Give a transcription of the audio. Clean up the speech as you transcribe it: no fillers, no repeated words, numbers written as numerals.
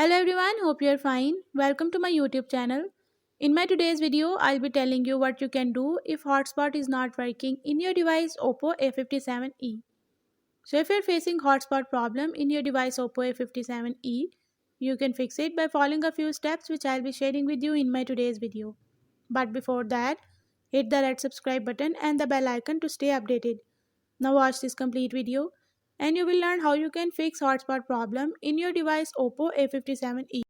Hello everyone, hope you're fine. Welcome to my YouTube channel. In my today's video, I'll be telling you what you can do if hotspot is not working in your device Oppo A57e. So if you're facing hotspot problem in your device Oppo A57e, you can fix it by following a few steps which I'll be sharing with you in my today's video. But before that, hit the red subscribe button and the bell icon to stay updated. Now watch this complete video and you will learn how you can fix hotspot problem in your device Oppo A57e.